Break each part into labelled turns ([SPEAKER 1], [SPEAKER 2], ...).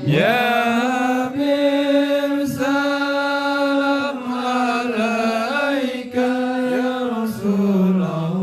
[SPEAKER 1] Ya Habib salam alaika ya Rasulullah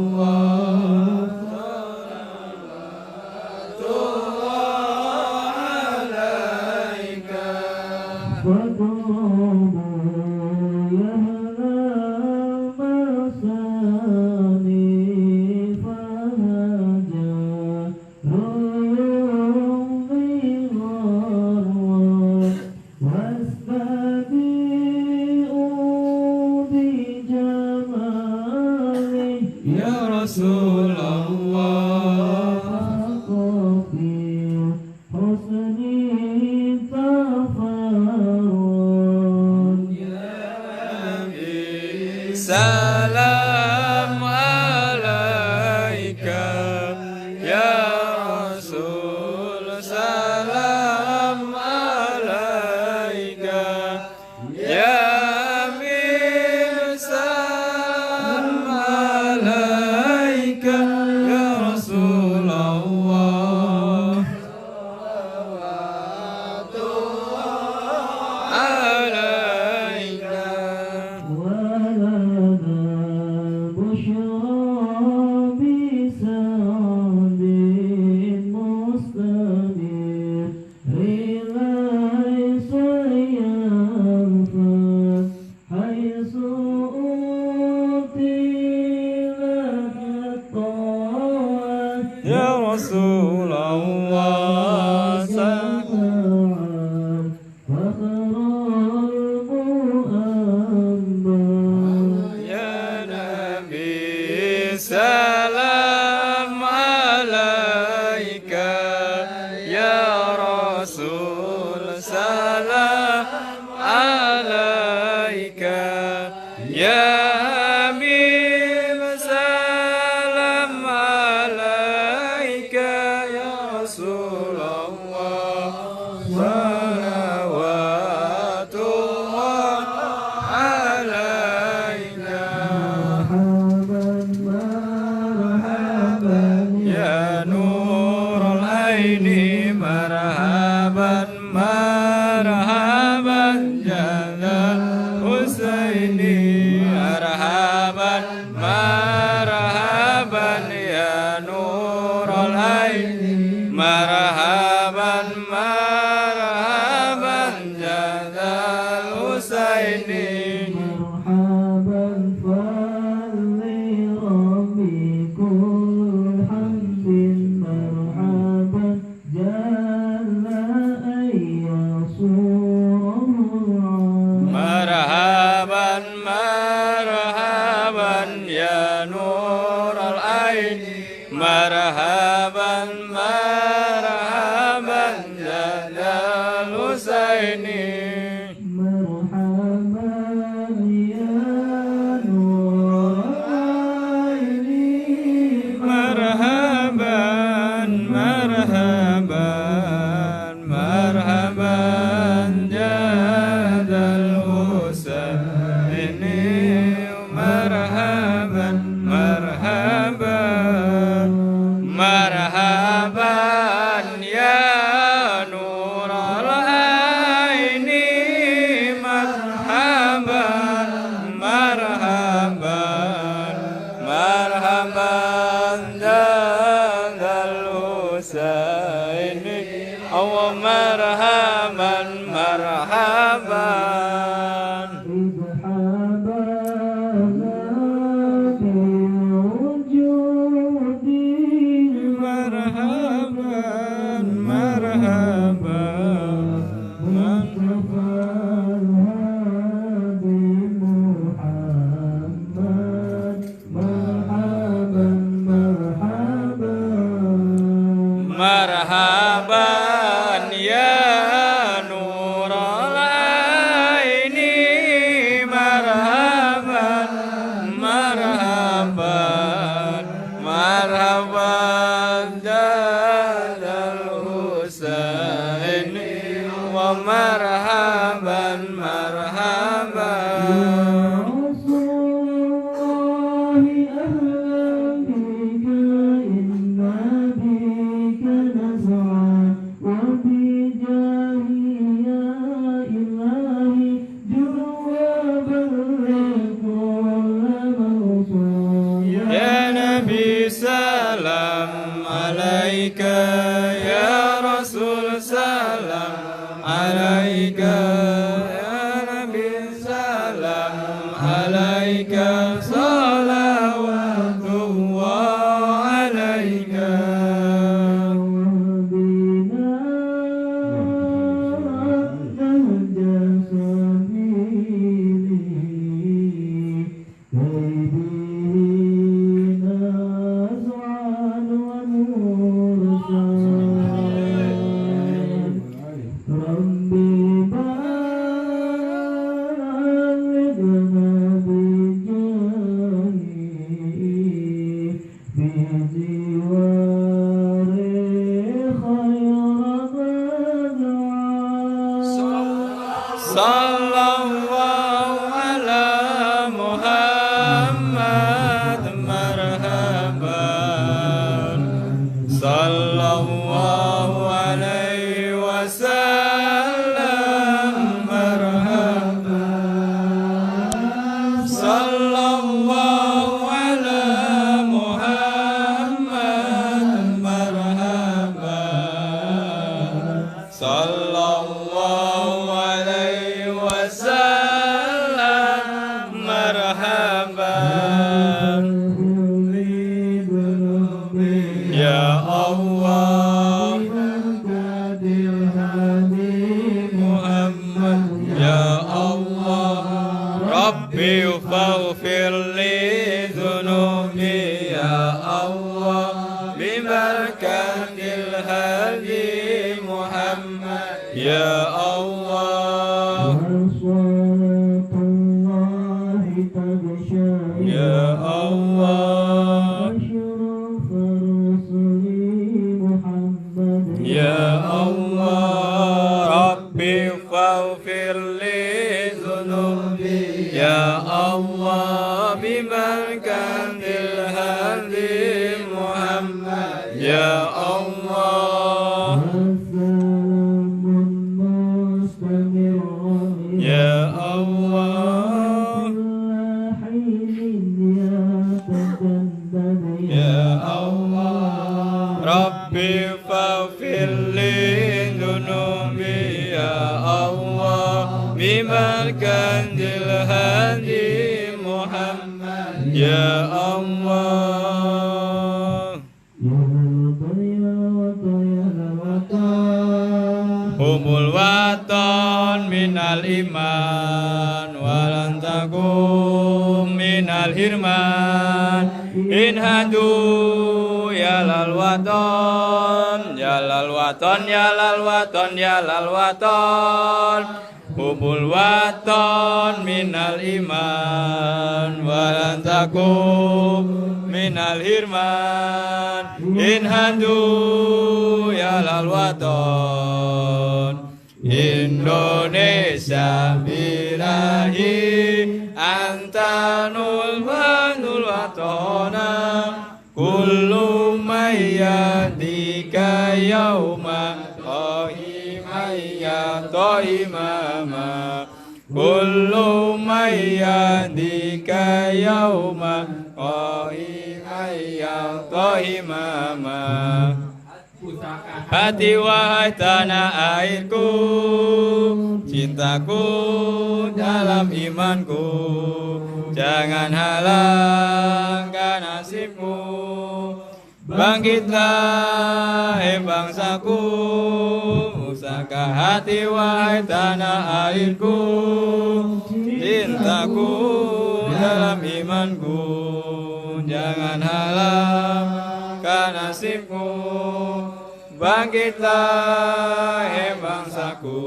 [SPEAKER 1] Ya Rasulullah salam alaika ya Rasul salam alaika ya Amir salam alaika ya Rasulullah alaika Ya Rasulullah Ya Nabi salam alaika Ya Rasul salam alaika Ya Habib salam alaika ya Rasulullah salawatullah alaika Ya Nurul Aini marhaban marhaban Jalal Husaini marhaban marhaban ya Nurul Aini marhaban marhaban Jalal Husaini marhaban marhaban ya Nurul Aini marhaban marhaban Jalal Husaini marhaban marhaban marhaban Jalal Husaini marhaban marhaban marhaban ya Nurul Aini marhaban marhaban marhaban Jalal Husaini aw marhaban marhaban marhaban marhaban marhaban ya Nurul Aini marhaban marhaban marhaban Jalal Husaini wa marhaban marhaban
[SPEAKER 2] وبجاه
[SPEAKER 1] salam alaika ya Nabi salam alaika salawatullah alaika Sallallahu ala Muhammad marhaban Sallallahu alaihi wasallam marhaban Sallallahu ala Muhammad marhaban Sallallahu alaihi wasallam marhaban ya Allah Muhammad ya Allah Rabbi faghfir li dhunubi ya Allah bibarakatil hadi Muhammad ya Allah ya Allah ya Allah Rabbi faghfir li dhunubi ya Allah bibarakatil hadi Muhammad ya Allah ya Allah ya Allah Rabbi faghfir li dhunubi ya Allah bibarakatil hadi Muhammad ya Allah humul waton minal iman walan takum minal hirman inhadu ya lal waton ya lal waton ya lal waton ya lal waton humul waton minal iman walan takum minal hirman inhadu ya lal waton Indonesia birahi antanul manul watona kullu mayyadika yauma qahimayya tohimama kullu mayyadika yauma qahimayya tohimama hati wahai tanah airku, cintaku dalam imanku, jangan halangkan nasibku. Bangkitlah hai bangsaku, usahakan hati wahai tanah airku, cintaku dalam imanku, jangan halangkan nasibku. Bangkitlah hai bangsaku,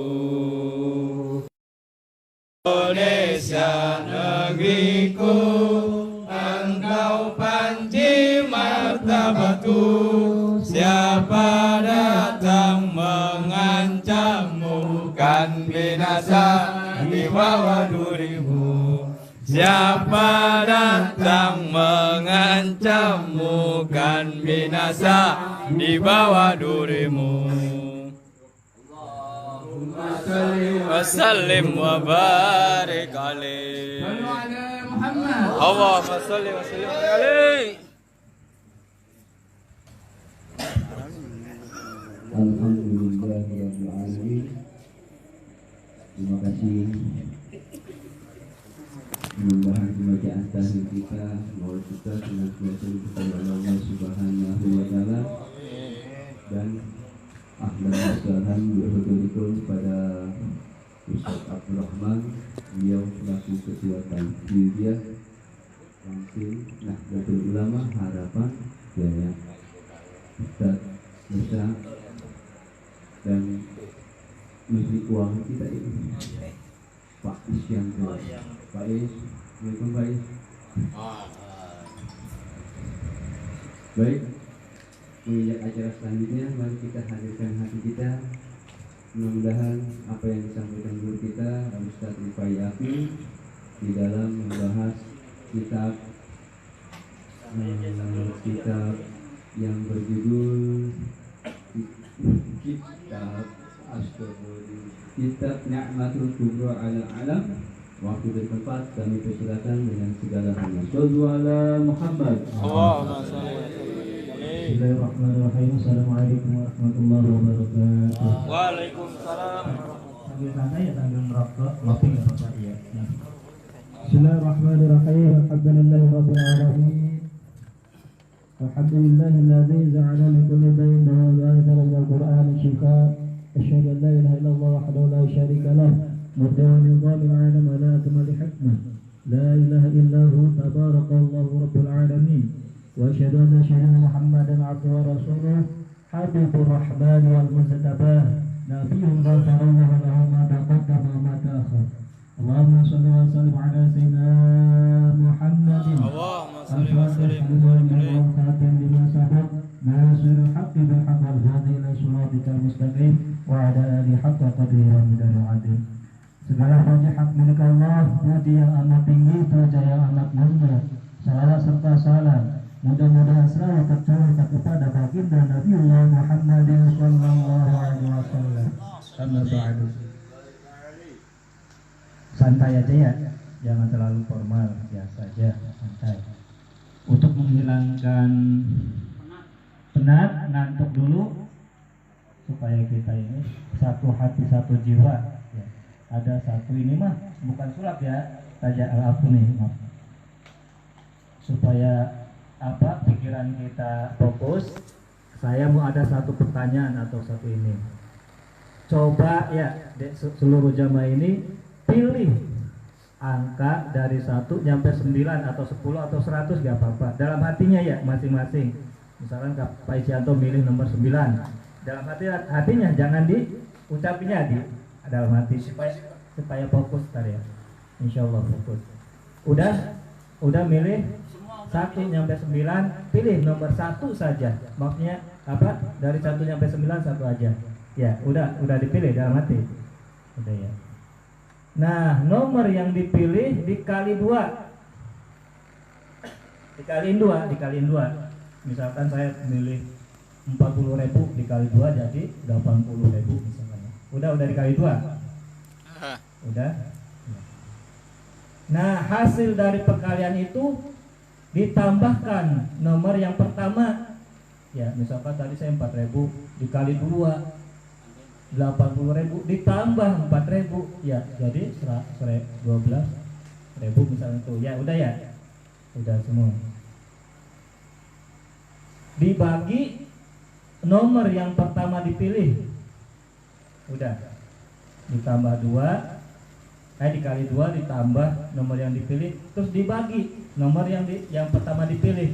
[SPEAKER 1] Indonesia negeriku, engkau panci martabatku. Siapa datang mengancammu, kan binasa di bawah durimu. Siapa datang mengancammu, kan binasa di bawah durimu. Allahumma salli wa sallim wa barik alaihi. Allahumma salli wa sallim alaihi.
[SPEAKER 2] Alhamdulillah. Alamin. Terima kasih mudah-mudahan pembacaan tahil kita bahwa kita senantiasa kepada Allah Subhanahu wa taala dan ahlan wassalam betul-betul kepada Ustaz Abdurrahman, beliau selaku ketua Tanfidiyah langsung Nahdlatul Ulama Harapan Jaya, Ustaz Musa dan menteri keuangan kita ini Pak Isyanto. Pak Is, Assalamualaikum Pak Is. Baik, menginjak acara selanjutnya, mari kita hadirkan hati kita. Mudah-mudahan apa yang disampaikan guru kita Ustaz Rifai Afi di dalam membahas kitab yang berjudul Kitab Ni'matul Kubra 'alal Alam. Waktu dan tempat kami persilakan dengan segala hormat. Shallu ala Muhammad.
[SPEAKER 1] Allahumma shalli ala
[SPEAKER 3] Bismillahirrahmanirrahim. Assalamualaikum warahmatullahi wabarakatuh.
[SPEAKER 1] Waalaikumsalam.
[SPEAKER 3] Sambil santai ya sambil merokok, ngopi nggak apa-apa ya. Bismillahirrahmanirrahim. Alhamdulillahirabbil alamin. Alhamdulillahilladzi ja'ala li kulli bayin ayatan min al-Qur'an shifaa. Asyhadu an la ilaha illallah wahdahu la syarika lah. مبدأ نظام العالم على أكمل حكمة لا إله إلا هو تبارك الله رب العالمين وأشهد أن سيدنا محمدا عبده ورسوله حبيب الرحمن والمجتباه نبي غفر الله له ما تقدم وما تأخر اللهم صل وسلم على سيدنا محمد
[SPEAKER 1] اللهم صل وسلم
[SPEAKER 3] الخاتم لما سبق ناصر الحق بالحق والهادي إلى صراطك المستقيم وعلى آله حق قدره ومقداره العظيم. Segala puji hak milik Allah, puji yang amat tinggi, puja yang amat mulia, salawat serta salam mudah-mudahan selalu tercurah kepada baginda Nabiullah Muhammadin sallallahu alaihi wasallam. Amma ba'du. Santai aja ya, jangan terlalu formal, biasa aja, santai. Untuk menghilangkan penat, ngantuk dulu, supaya kita ini satu hati satu jiwa. Ada satu ini mah bukan sulap ya, tajak al-afu nih, maaf. Supaya apa pikiran kita fokus, saya mau ada satu pertanyaan atau satu ini. Coba ya seluruh jamaah ini pilih angka dari 1 sampai 9 atau 10 atau 100 gak apa-apa. Dalam hatinya ya masing-masing. Misalkan Pak Isyanto milih nomor 9. Dalam hatinya jangan diucapinya di dalam hati supaya fokus tadi ya. Insyaallah fokus. Udah milih 1 sampai 9, pilih nomor 1 saja. Maksudnya apa? Dari 1 sampai 9 satu aja. Ya, udah dipilih dalam hati. Udah ya. Nah, nomor yang dipilih dikali 2. Dikaliin 2. Misalkan saya milih 40.000 dikali 2 jadi 80.000 misalkan. Udah dikali 2. Udah. Nah, hasil dari perkalian itu ditambahkan nomor yang pertama. Ya, misalkan tadi saya 4.000 dikali 2 80.000 ditambah 4.000 ya jadi 12.000 misalnya itu. Ya, udah ya. Udah semua. Dibagi nomor yang pertama dipilih. Udah. Ditambah 2 dikali 2 ditambah nomor yang dipilih, terus dibagi nomor yang pertama dipilih.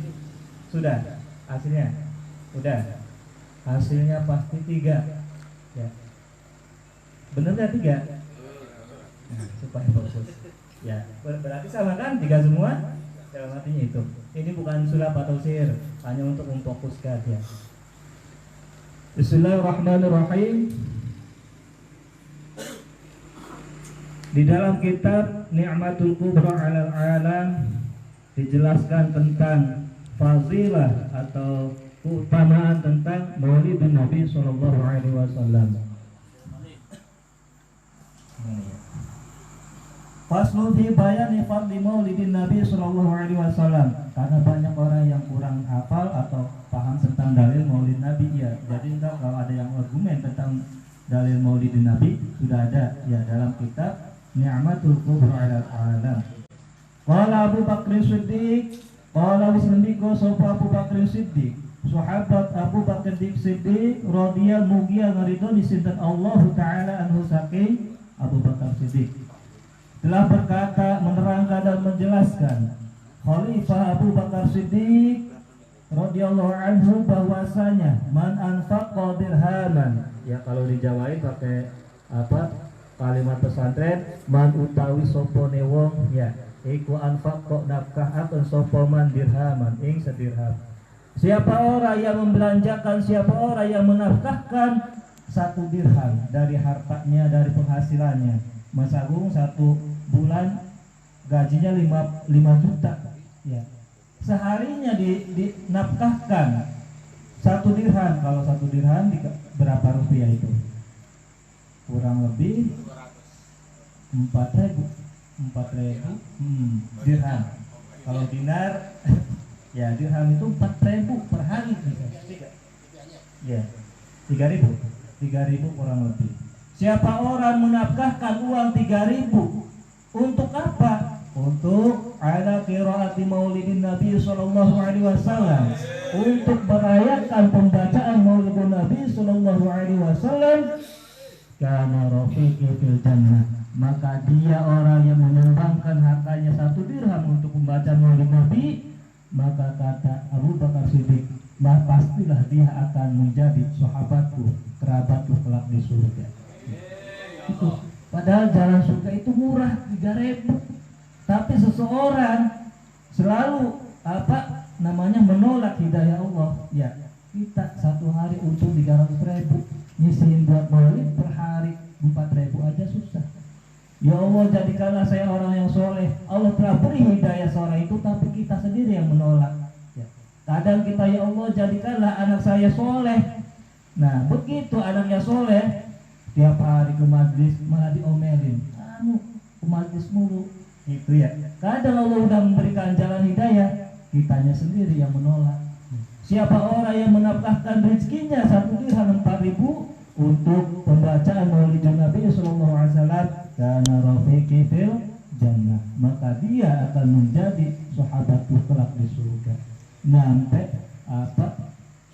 [SPEAKER 3] Sudah hasilnya. Udah. Hasilnya pasti 3. Ya. Bener gak 3? Nah, supaya fokus. Ya, berarti sama kan 3 semua? Dalam artinya itu. Ini bukan sulap atau sihir, hanya untuk memfokuskan ya. Bismillahirrahmanirrahim. Di dalam kitab Ni'matul Kubra 'alal Alam dijelaskan tentang fadilah atau keutamaan tentang Maulid Nabi sallallahu alaihi wasallam. Faslu fi bayani fadli Maulidin Nabi sallallahu alaihi wasallam. Karena banyak orang yang kurang hafal atau paham tentang dalil Maulid Nabi ya. Jadi kalau ada yang argumen tentang dalil Maulidin Nabi sudah ada ya dalam kitab Ni'matul Kubra 'alal Alam. Qala Abu Bakr Siddiq, qala Siddiqo sapa Abu Bakr Siddiq, sahabat Abu Bakr Siddiq radhiyallahu mugia ngaridoni sinten Allah taala anhu saking Abu Bakar Siddiq telah berkata, menerangkan dan menjelaskan Khalifah Abu Bakar Siddiq radhiyallahu anhu bahwasanya man anfaqa dirhaman, ya kalau dijawain pakai apa kalimat pesantren, man utawi sapa ne wong ya iku anfaqa nafkah akan sapa man dirhaman ing sedirham. Siapa orang yang membelanjakan, siapa orang yang menafkahkan 1 dirham dari hartanya, dari penghasilannya. Mas Agung 1 bulan gajinya 5 juta ya. Seharinya dinafkahkan 1 dirham. Kalau 1 dirham berapa rupiah itu? Kurang lebih 4.000 dirham. Kalau dinar ya dirham itu 4.000 per hari ya 3.000 kurang lebih. Siapa orang menafkahkan uang 3.000 untuk apa? Untuk ada qiraati maulidin Nabi sallallahu alaihi wasallam, untuk merayakan pembacaan maulidin Nabi sallallahu alaihi wasallam, kana rafiqi fil jannah, maka dia orang yang menyumbangkan hartanya 1 dirham untuk pembacaan maulid Nabi, maka kata Abu Bakar Siddiq, pastilah dia akan menjadi sahabatku, kerabatku kelak di surga. Itu. Padahal jalan surga itu murah 3.000. Tapi seseorang selalu menolak hidayah Allah. Ya, kita 1 hari untuk 300.000, nyisihin buat maulid per hari 4.000 aja susah. Ya Allah, jadikanlah saya orang yang soleh. Allah telah beri hidayah seorang itu, tapi kita sendiri yang menolak. Ya. Kadang kita, ya Allah, jadikanlah anak saya soleh. Nah, begitu anaknya soleh, tiap hari ke majlis malah diomelin. Kamu ke majlis mulu. Gitu ya. Kadang Allah udah memberikan jalan hidayah, kitanya sendiri yang menolak. Siapa orang yang menafkahkan rezekinya 1 dirham 4.000 untuk pembacaan maulidin Nabi sallallahu alaihi wasallam, kana rafiqi fil jannah, maka dia akan menjadi sahabatku kelak di surga. Sampai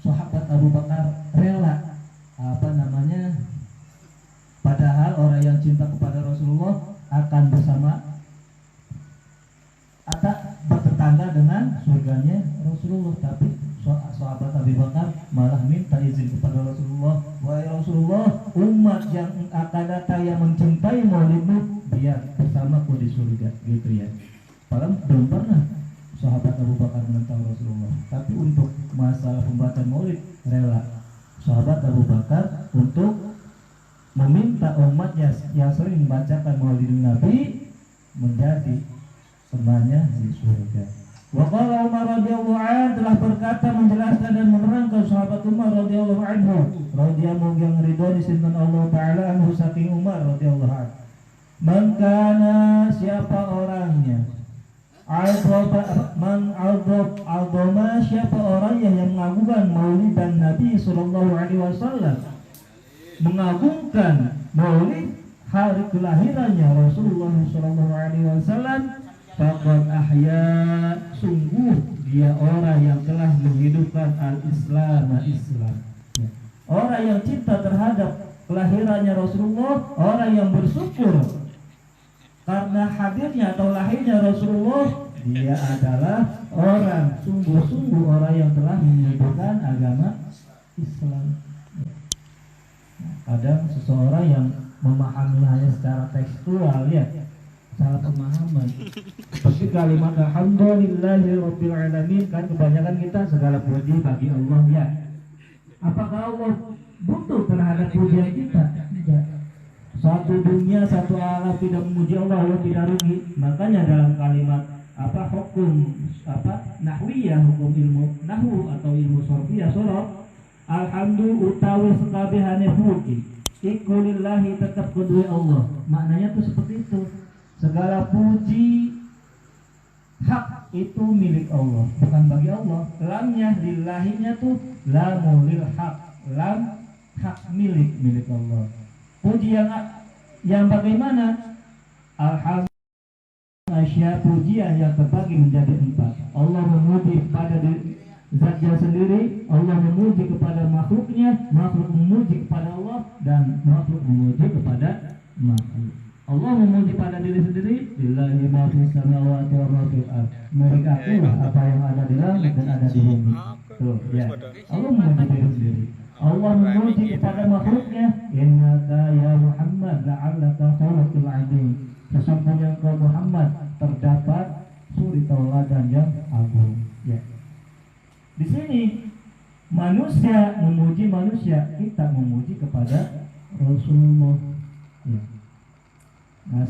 [SPEAKER 3] sahabat Abu Bakar rela padahal orang yang cinta kepada Rasulullah akan bertetangga dengan surganya Rasulullah, tapi sahabat Abu Bakar malah minta izin kepada Rasulullah, wahai Rasulullah, umat yang akan datang yang mencintai maulidmu biar bersamaku di surga, gitu ya. Padahal belum pernah sahabat Abu Bakar menentang Rasulullah, tapi untuk masalah pembacaan maulid rela sahabat Abu Bakar untuk meminta umatnya yang sering membacakan maulidin Nabi menjadi temannya di surga. Wa qala Umar radhiyallahu anhu, telah berkata menjelaskan dan menerangkan sahabat Umar radhiyallahu anhu, radhiyallahu yang ridho disinten Allah taala anhu saking Umar radhiyallahu anhu. Man kana, siapa orangnya, aldoma siapa orangnya yang mengagungkan maulidan Nabi sallallahu alaihi wasallam, mengagungkan maulid hari kelahirannya Rasulullah sallallahu alaihi wasallam, faqad ahya, sungguh dia orang yang telah menghidupkan al-Islam. Ya. Orang yang cinta terhadap kelahirannya Rasulullah, orang yang bersyukur karena hadirnya atau lahirnya Rasulullah, dia adalah orang sungguh-sungguh orang yang telah menghidupkan agama Islam. Kadang seseorang yang memahami hanya secara tekstual ya, salah pemahaman. Seperti kalimat alhamdulillahirabbil alamin, kan kebanyakan kita segala puji bagi Allah ya. Apakah Allah butuh terhadap pujian kita? Tidak. Satu dunia, satu alam tidak memuji Allah, Allah tidak rugi. Makanya dalam kalimat hukum nahwiyah, hukum ilmu nahwu atau ilmu sorfiyah sorof, alhamdulillah utawi sekabehane puji iku lillahi, tetap kedua Allah. Maknanya tuh seperti itu. Segala puji hak itu milik Allah, bukan bagi Allah. Lamnya lillahinya tuh lamul lil haq, lam hak milik Allah. Puji yang bagaimana? Alhamdulillah, pujian yang terbagi menjadi 4. Allah memuji pada zatnya sendiri, Allah memuji kepada makhluknya, makhluk memuji kepada Allah, dan makhluk memuji kepada makhluk. Allah memuji pada diri sendiri, lillahi ma fis samawati wa ma fil ardh. Milik aku apa yang ada di langit dan ada di bumi. Tuh, ya. Allah memuji diri sendiri. Allah memuji kepada makhluknya, innaka ya Muhammad la'allaka khuluqul 'azim. Sesungguhnya engkau Muhammad terdapat suri tauladan yang agung. Ya. Di sini manusia memuji manusia, kita memuji kepada Rasulullah. Ya. Nah,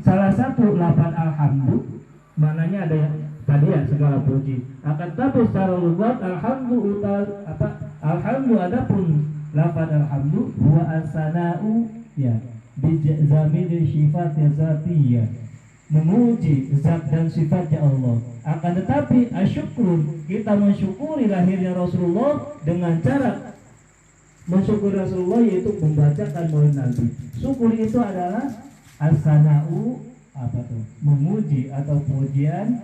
[SPEAKER 3] salah satu lafaz alhamdulillah maknanya ada yang tadi ya segala puji. Akan tapi secara lugat alhamdulillah adapun lafaz alhamdulillah huwa as-sana'u ya bijamil sifat zatiyah, memuji zat dan sifatnya Allah. Akan tetapi asyukur, kita mensyukuri lahirnya Rasulullah dengan cara mensyukuri Rasulullah yaitu membacakan maulid Nabi. Syukur itu adalah as-sana'u apa tuh? Memuji atau pujian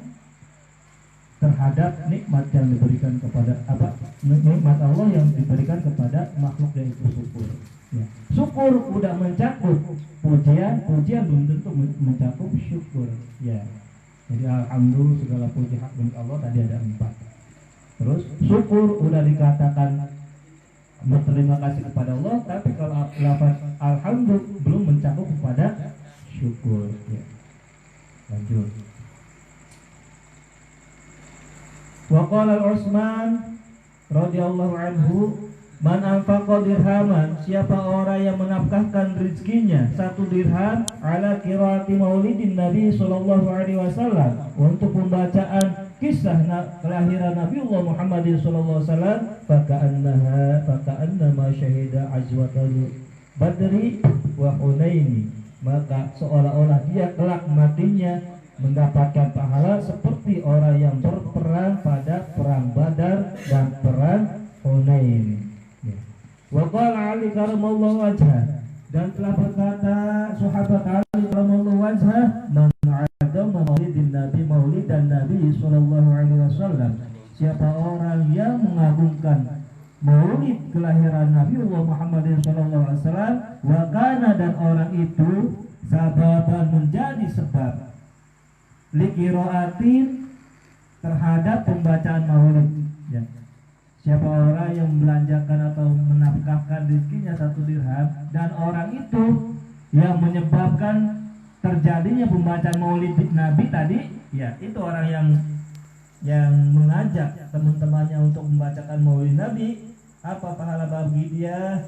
[SPEAKER 3] terhadap nikmat yang diberikan kepada nikmat Allah yang diberikan kepada makhluk, yaitu syukur. Ya. Syukur udah mencakup pujian belum tentu mencakup syukur. Ya. Jadi alhamdulillah segala puji hak milik Allah tadi ada 4. Terus syukur udah dikatakan berterima kasih kepada Allah, tapi kalau lafaz alhamdulillah belum mencakup kepada syukur. Ya. Lanjut. Wa qala Utsman radhiyallahu anhu, man anfaqa dirhaman, siapa orang yang menafkahkan rezekinya 1 dirham ala qiraati maulidin Nabi sallallahu alaihi wasallam, untuk pembacaan kisah kelahiran Nabiullah Muhammad sallallahu alaihi wasallam, faka'annama syahida azwatal badri wa hunaini, maka seolah-olah dia kelak matinya mendapatkan pahala seperti orang yang berperang pada perang Badar dan perang Hunain. Wa qala Ali karamallahu wajhah, dan telah berkata sahabat Ali karamallahu wajhah, man a'adzama maulidin Nabi, maulidan Nabi sallallahu alaihi wasallam, siapa orang yang mengagungkan maulid kelahiran Nabiullah Muhammad sallallahu alaihi wasallam, wa kana, dan orang itu sababan menjadi sebab liqiraatin terhadap pembacaan maulid. Ya. Siapa orang yang membelanjakan atau menafkahkan rezekinya 1 dirham, dan orang itu yang menyebabkan terjadinya pembacaan maulid Nabi tadi, ya itu orang yang mengajak teman-temannya untuk membacakan maulid Nabi, apa pahala bagi dia?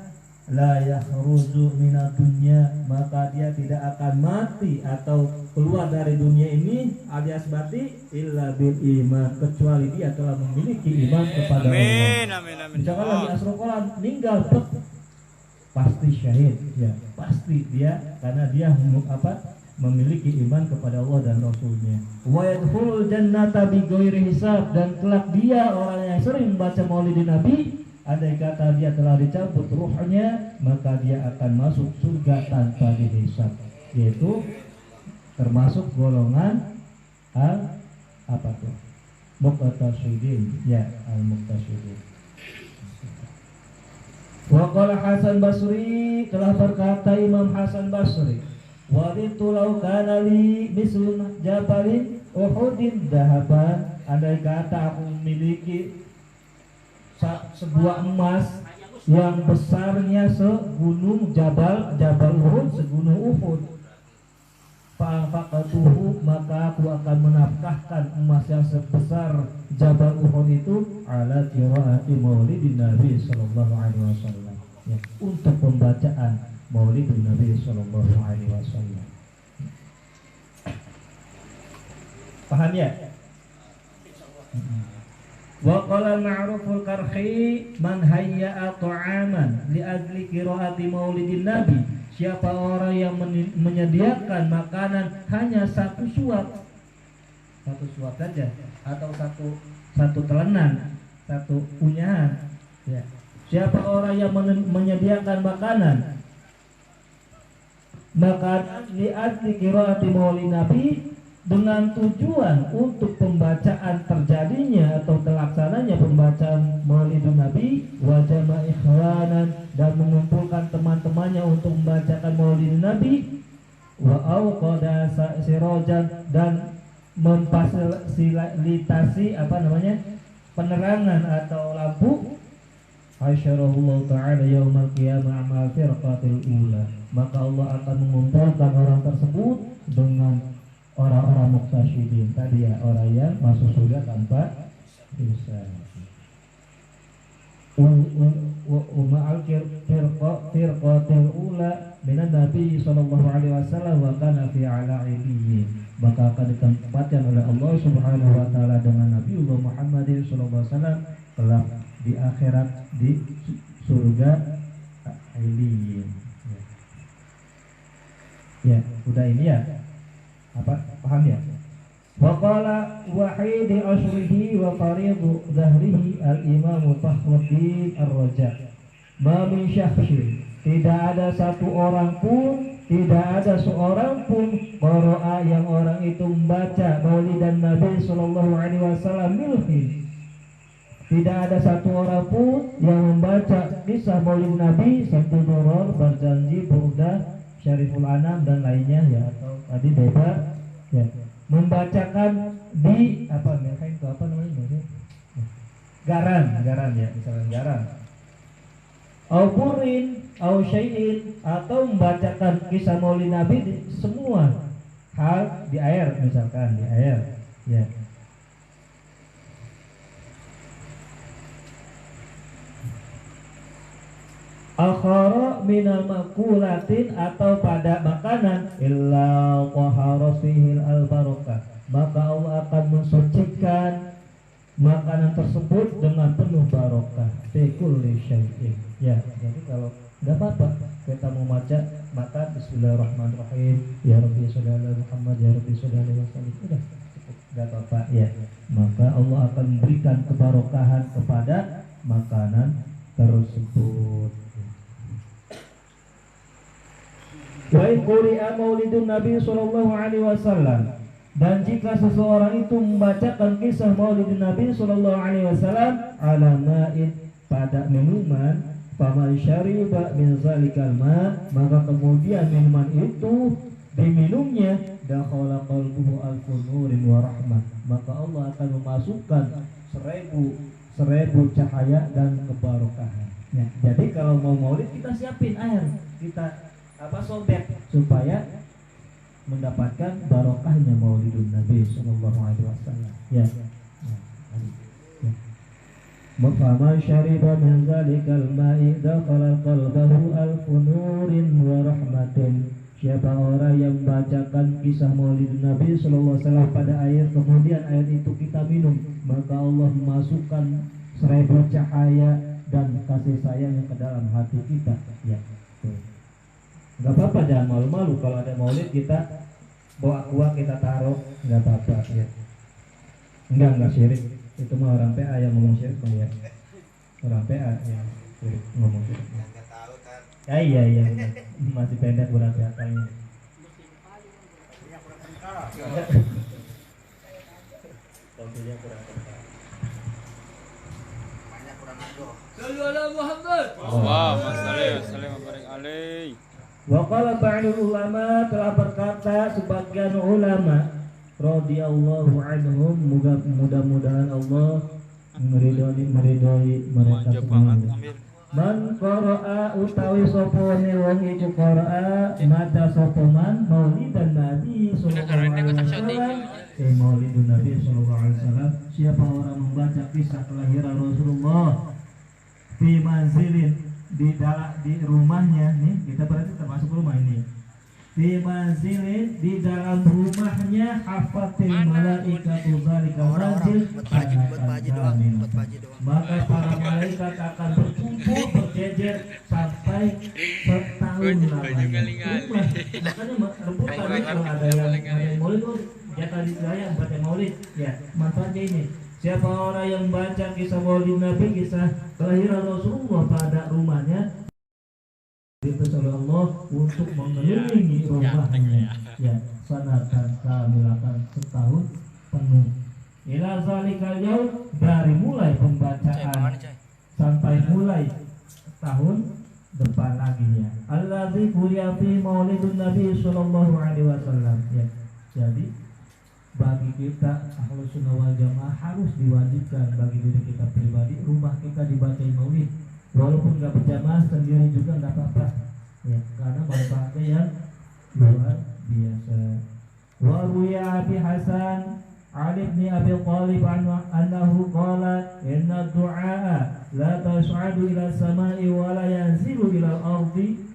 [SPEAKER 3] La yakhruju minad dunya, maka dia tidak akan mati atau keluar dari dunia ini alias mati illa bil iman, kecuali dia telah memiliki iman kepada Allah. Amin. Misalkan lagi asrokolan meninggal, pasti syahid, ya pasti dia, karena dia memiliki iman kepada Allah dan Rasulnya. Wa yadkhulul jannata bighairi hisab, dan kelak dia orang yang sering membaca maulidin Nabi, andai kata dia telah dicabut ruhnya, maka dia akan masuk surga tanpa dihisab, yaitu termasuk golongan muqtasyidin, ya al-muqtasyidin. Wa qala Hasan Basri, telah berkata Imam Hasan Basri, waditu law kana li mislun jabalin uhudin dahaban, andai kata aku memiliki sebuah emas yang besarnya segunung Jabal Uhud, segunung Uhud, faqatuhu, maka aku akan menafkahkan emas yang sebesar Jabal Uhud itu ala qiraati maulidin Nabi sallallahu alaihi wasallam, ya, untuk pembacaan maulidin Nabi sallallahu alaihi wasallam. Paham ya? Wa qala ma'ruful karhi, man hayya'a ta'aman li ajli qiraati maulidin Nabi, siapa orang yang menyediakan makanan hanya satu suap saja, atau satu telenan, satu punyahan, ya. Siapa orang yang menyediakan makanan Maka li'adli qiraati maulid Nabi, dengan tujuan untuk pembacaan terjadinya atau terlaksananya pembacaan maulid Nabi, wa jama' ikhwanan, dan mengumpulkan teman-temannya untuk membacakan maulid Nabi, wa auqada sirajan, dan memfasilitasi penerangan atau lampu, hasyarahullahu ta'ala yaumal qiyamah amal firqatil ula, maka Allah akan mengumpulkan orang tersebut dengan orang-orang muqtasyidin tadi ya, orang yang masuk surga tanpa hisab. Ma'al firqatil ula minan Nabi sallallahu alaihi wasallam wa kana fi ala iliyyin, maka akan ditempatkan oleh Allah Subhanahu wa taala dengan Nabiullah Muhammad sallallahu alaihi wasallam kelak di akhirat di surga iliyyin. Ya, udah ini ya. Apa paham ya? Wa qala wahidi asrihi wa faridu dhahrihi al-imam Fakhruddin Ar-Raja, ma min syakhsin, tidak ada satu orang pun, tidak ada seorang pun qara'a yang orang itu membaca maulidan Nabi sallallahu alaihi wasallam milhi, tidak ada satu orang pun yang membaca kisah maulid Nabi Sabtu Duror, Barzanji, Burda, Syariful Anam dan lainnya ya, atau tadi beba ya, membacakan di garan ya, misalnya garan au burin au syai'in, atau membacakan kisah maulid Nabi di semua hal, di air misalkan, di air ya. Akhara minal makulatin, atau pada makanan, illa qahara fihil al-barakah, maka Allah akan mensucikan makanan tersebut dengan penuh barokah fi kulli syai'in. Ya, jadi kalau enggak apa-apa kita mau baca, maka bismillahirrahmanirrahim, ya Rabbi shalli ala Muhammad, ya Rabbi shalli alaihi wasallam, udah cukup, enggak apa-apa ya. Maka Allah akan memberikan kebarokahan kepada makanan tersebut. Wa in quri'a maulidun Nabi sallallahu alaihi wasallam, dan jika seseorang itu membacakan kisah maulidun Nabi sallallahu alaihi wasallam ala ma'in, pada minuman, faman syariba min zalikal ma, maka kemudian minuman itu diminumnya, dakhala qalbuhu alfun nurin wa rahmah, maka Allah akan memasukkan seribu cahaya dan kebarokahan ya. Jadi kalau mau maulid kita siapin air, kita sobek supaya mendapatkan barokahnya maulidun Nabi sallallahu alaihi wasallam ya. Mafama syariba min zalikal ma'i dakhala qalbahu alfun nurin wa rahmatin, siapa orang yang membacakan kisah maulidun Nabi sallallahu alaihi wasallam pada air, kemudian air itu kita minum, maka Allah memasukkan 1000 cahaya dan kasih sayangnya ke dalam hati kita ya. Gak apa-apa, jangan malu-malu kalau ada maulid kita bawa aqua kita taruh, gak apa-apa ya. Enggak syirik, itu mah orang PA yang ngomong syirik ya. Orang PA yang syirik ngomong syirik. Ya iya benar. Masih pendek berarti akalnya. Tentunya kurang kental. Banyak kurang adoh. Sallu ala Muhammad.
[SPEAKER 1] Allahumma shalli wa sallim wa barik alaihi.
[SPEAKER 3] Wa qala ba'dul ulama, telah berkata sebagian ulama radhiyallahu anhum, mudah-mudahan Allah meridhoi mereka semua. Man qara'a utawi sopone wong iku qara'a maca sopoman maulidan Nabi sallallahu alaihi wasallam, maulidun Nabi sallallahu alaihi wasallam, siapa orang membaca kisah kelahiran Rasulullah fi manzilin, di rumahnya nih, kita berarti termasuk rumah ini, di manzilin, di dalam rumahnya, hafatil malaikatu zalikal manzil, maka para malaikat akan berkumpul berjejer sampai setahun lamanya. Makanya rebutan kalau ada yang maulid, jatah di saya baca maulid ya, manfaatnya ini. Siapa orang yang baca kisah maulid Nabi, kisah kelahiran Rasulullah pada rumahnya, diutus oleh Allah untuk mengelilingi rumahnya. Ya, sanatan kamilakan setahun penuh. Ila zalikal yaum, dari mulai pembacaan sampai mulai tahun depan lagi ya. Allazi quriya fi maulidun Nabi sallallahu alaihi wasallam ya. Jadi bagi kita Ahlus Sunnah wal Jamaah harus diwajibkan bagi diri kita pribadi rumah kita dibacain maulid. Walaupun nggak berjamaah sendiri juga nggak apa-apa ya, karena manfaatnya yang luar biasa. Wa ruya Abi Hasan Ali bin Abi Thalib annahu qala inna du'a la tas'adu ila samai wa la yanzilu ila al-ardi,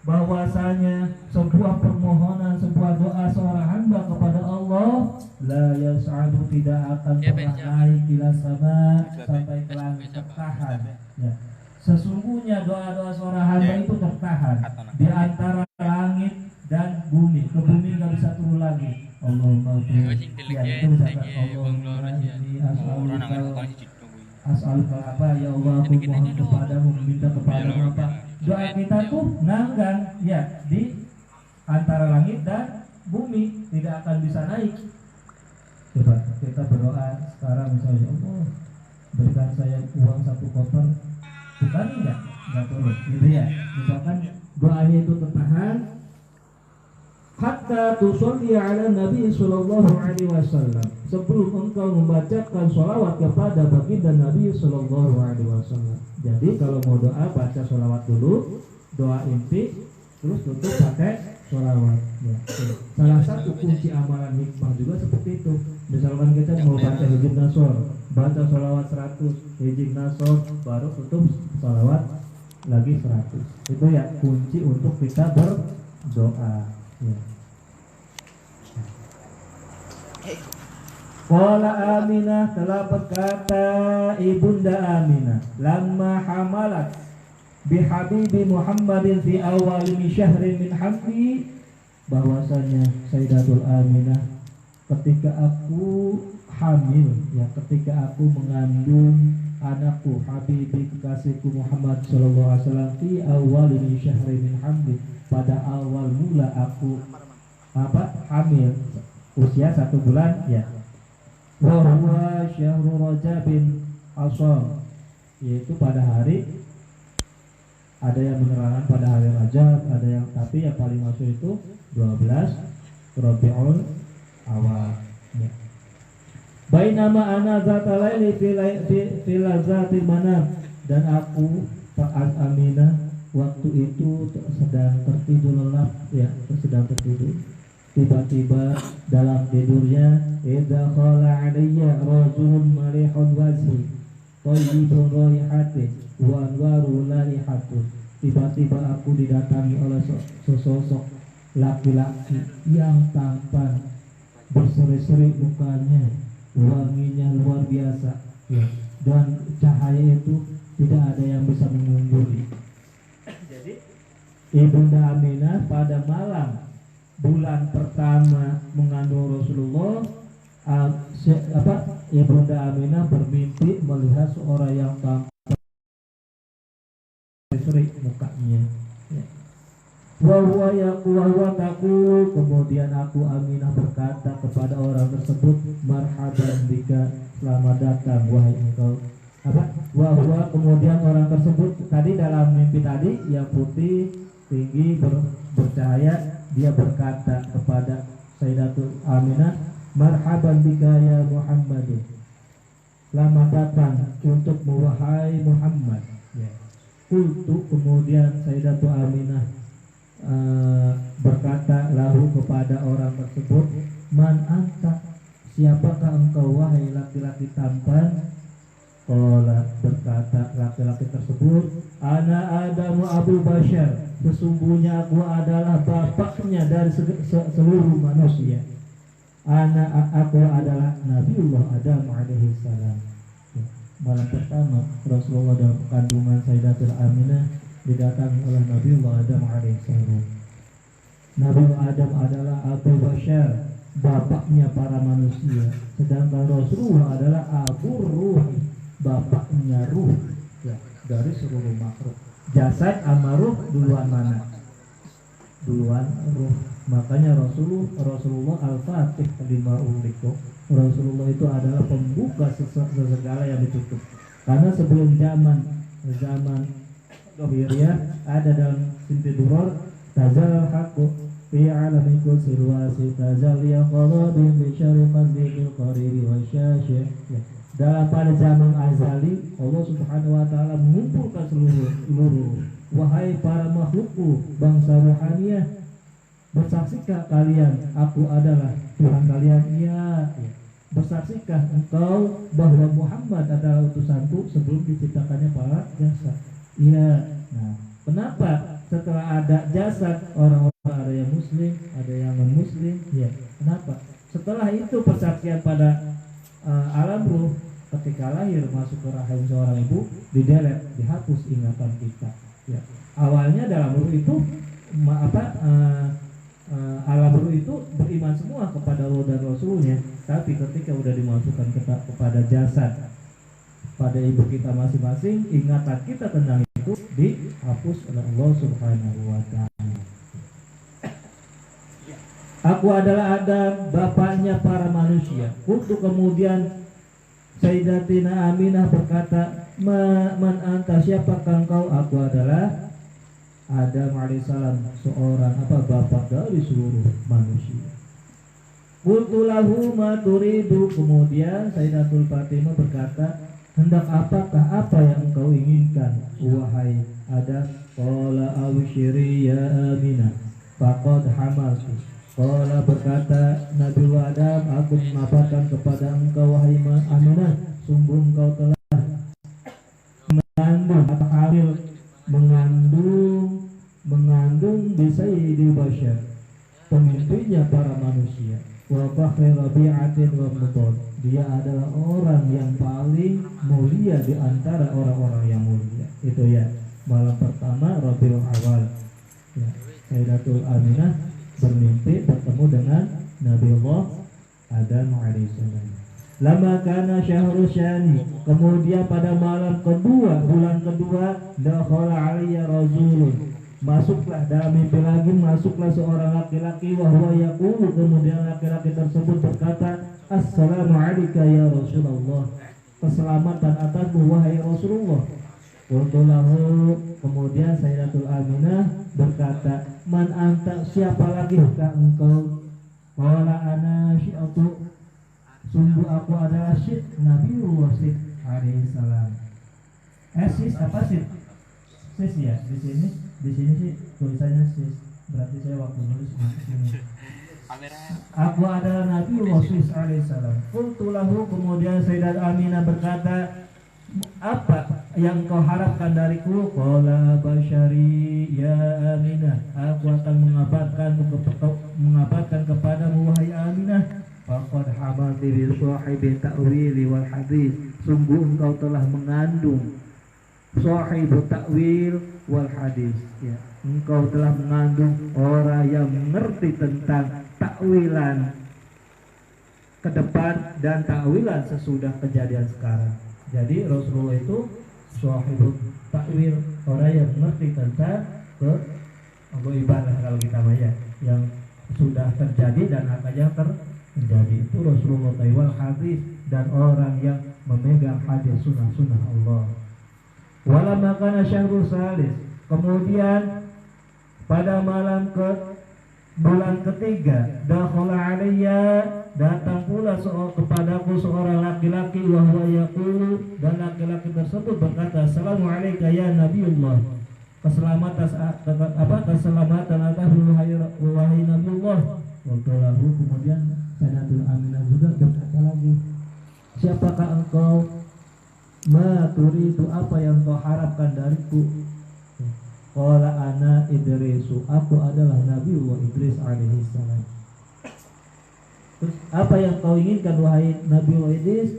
[SPEAKER 3] bahwasanya sebuah permohonan, sebuah doa seorang hamba kepada Allah la yas'adu, tidak akan pernah naik ila sama sampai ke langit, tertahan ya. Sesungguhnya doa-doa seorang hamba itu tertahan di antara langit dan bumi. Ke bumi nggak bisa turun lagi. Allahumma ya itu misalkan Allahumma ini as'aluka apa ya Allah, aku mohon kepadamu, meminta kepadamu apa. Doa kita tuh nganggang ya di antara langit dan bumi, tidak akan bisa naik. Coba kita berdoa sekarang misalnya, Allah berikan saya uang 1 koper, bukan enggak turun gitu ya. Misalkan doanya itu tertahan hatta tusolli ala Nabi sallallahu alaihi wasallam, sebelum engkau membacakan sholawat kepada baginda Nabi sallallahu alaihi wasallam. Jadi kalau mau doa baca sholawat dulu, doa inti, terus tutup pakai sholawat ya. Salah satu kunci amalan hikmah juga seperti itu. Misalkan kita mau baca hijab nasor, baca sholawat 100, hijab nasor, baru tutup sholawat lagi 100. Itu ya kunci untuk kita berdoa ya. Qala Aminah, telah berkata ibunda Aminah, lamma hamalat bihabibi Muhammadin fi awal syahrin min hamdi, bahwasanya Sayyidatul Aminah ketika aku hamil ya, ketika aku mengandung anakku Habibi kekasihku Muhammad sallallahu alaihi wasallam fi awal syahrin min hamdi, pada awal mula aku hamil usia 1 bulan ya. Wa huwa syahru Rajabin Ashar, yaitu pada hari, ada yang menerangkan pada hari Rajab, ada yang, tapi yang paling masuk itu 12 Rabiul Awal ya. Bainama ana zata laili fi lazatil manam, dan aku Pak Aminah waktu itu sedang tertidur lelap ya, sedang tertidur. Tiba-tiba dalam tidurnya, idza khala alayya rajulun malihun wajhi tayyibun raihati wa anwaru laihatu, tiba-tiba aku didatangi oleh sesosok laki-laki yang tampan, berseri-seri mukanya, wanginya luar biasa ya, dan cahaya itu tidak ada yang bisa mengungguli. Jadi Ibunda Aminah pada malam bulan pertama mengandung Rasulullah, Ibunda Aminah bermimpi melihat seorang yang tampan berseri mukanya ya. Wa huwa taqulu, kemudian aku Aminah berkata kepada orang tersebut, marhaban bika, selamat datang wahai engkau. Wa huwa, kemudian orang tersebut tadi dalam mimpi tadi yang putih tinggi bercahaya, dia berkata kepada Sayyidatul Aminah, marhaban bika ya Muhammad, selamat datang untuk wahai Muhammad ya. Kultu, kemudian Sayyidatul Aminah berkata lahu kepada orang tersebut, man anta, siapakah engkau wahai laki-laki tampan? Qala, berkata laki-laki tersebut, ana Adamu Abu Bashar, sesungguhnya aku adalah bapaknya dari seluruh manusia. Aku adalah Nabiullah Adam alaihi salam. Malam pertama Rasulullah dalam kandungan Sayyidatul Aminah didatangi oleh Nabiullah Adam alaihi salam. Nabiullah Adam adalah Abu Bashar, bapaknya para manusia, sedangkan Rasulullah adalah Abu Ruh, bapaknya ruh ya, dari seluruh makhluk. Jasad sama ruh duluan mana? Duluan ruh. Makanya Rasulullah Al-Fatih lima uliku. Rasulullah itu adalah pembuka segala yang ditutup. Karena sebelum zaman Dohiriyah ada dalam Sinti Duror Tazal haqqu fi alami kursil wasi Tazal yaqalabi bisyarifan bihil qariri wa syashih. Dalam pada zaman azali Allah subhanahu wa ta'ala mengumpulkan seluruh wahai para makhlukku bangsa rohaniyah, bersaksikah kalian aku adalah Tuhan kalian? Iya. Bersaksikah engkau bahwa Muhammad adalah utusanku sebelum diciptakannya para jasad? Iya. Nah, kenapa setelah ada jasad orang-orang ada yang muslim, ada yang non muslim? Ya. Kenapa? Setelah itu persaksian pada alam ruh ketika lahir masuk ke rahim seorang ibu didelete, dihapus ingatan kita. Ya. Awalnya dalam ruh itu alam ruh itu beriman semua kepada Allah dan Rasulnya, tapi ketika udah dimasukkan kepada jasad pada ibu kita masing-masing, ingatan kita tentang itu dihapus oleh Allah Subhanahu wa ta'ala. Aku adalah Adam, bapaknya para manusia. Untuk kemudian Sayyidatina Aminah berkata, Man anta, siapakah engkau? Aku adalah Adam alaihissalam, seorang bapak dari seluruh manusia. Qultu lahu ma turidu. Kemudian Sayyidatul Fatimah berkata, hendak apakah apa yang engkau inginkan wahai Adam? Qala awshiri ya Aminah faqad hamaltu. Qala berkata Nabi Adam, aku mengabarkan kepada engkau wahai Aminah, sungguh engkau telah mengandung atau hamil, mengandung bisa di basyar, pemimpinnya para manusia. Wa fakhri rabi'atin wa mudhon, dia adalah orang yang paling mulia di antara orang-orang yang mulia. Itu ya, malam pertama Rabiul Awal ya, Sayyidatul Aminah bermimpi bertemu dengan Nabi Allah Adam alaihissalam. Lama kana syahrul syani, kemudian pada malam kedua, bulan kedua, dakhala alayya rajulun, masuklah dalam mimpi lagi, masuklah seorang laki-laki, wa huwa yaqulu, kemudian laki-laki tersebut berkata, assalamu alayka ya Rasulullah, keselamatan atasmu wahai Rasulullah. Qultu lahu, kemudian Sayyidatul Aminah berkata, man anta, siapa lagi engkau? Qala ana syi'atu, sungguh aku adalah Syed Nabiullah Syed alaihissalam. Sis apa Syed? Sis ya, di sini sih tulisannya Sis. Berarti saya waktu nulis di sini. Aku adalah Nabiullah Syed alaihissalam. Qultu lahu, kemudian Sayyidat Aminah berkata, apa yang kau harapkan dariku? Qala basyari ya Aminah, aku akan mengabarkan kepadamu wahai Aminah, faqad hamalti bil sahibi ta'wili wal hadis, sungguh engkau telah mengandung sahibu ta'wil wal hadis ya, engkau telah mengandung orang yang mengerti tentang takwilan ke depan dan takwilan sesudah kejadian sekarang. Jadi Rasulullah itu sahibul takwil, orang yang mengerti tentang ibadah kalau kita maya yang sudah terjadi dan akan yang terjadi. Itu Rasulullah wal hadis, dan orang yang memegang hadis sunnah Allah. Wala makana syahrul salis, kemudian pada malam bulan ketiga, dakhala alayya, datang pula kepadaku seorang laki-laki, wa huwa yaqulu, dan laki-laki tersebut berkata, assalamu alayka ya Nabiullah, keselamatan atas wahai Nabiullah. Wallahu, kemudian Sayyidatul Aminah juga berkata lagi, siapakah engkau? Ma turidu, apa yang kau harapkan dariku? Qala ana Idrisu, aku adalah Nabiullah Idris alaihissalam. Terus apa yang kau inginkan wahai Nabiullah Idris?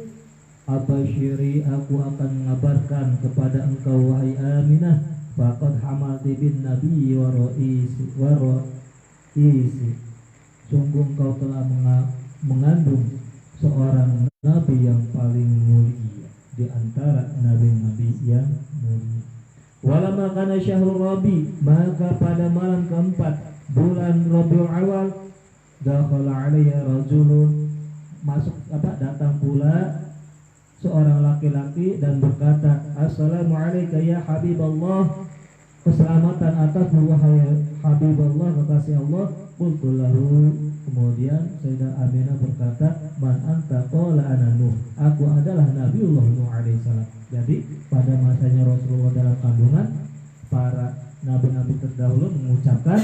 [SPEAKER 3] Abasyiri, aku akan mengabarkan kepada engkau wahai Aminah, faqad hamalti bin nabi wa ra'isi, sungguh engkau telah mengandung seorang nabi yang paling mulia di antara nabi-nabi yang mulia. Walamma kana syahrul Rabi, maka pada malam keempat bulan Rabiul Awal, dakhala alayya rajulun, datang pula seorang laki-laki dan berkata, assalamu alayka ya Habiballah, keselamatan atasmu wahai Habiballah, kekasih Allah. Qultu lahu, kemudian Sayyidah Aminah berkata, man anta? Qala ana Nuh, aku adalah Nabiullah Nuh alaihi salam. Jadi pada masanya Rasulullah dalam kandungan, para nabi-nabi terdahulu mengucapkan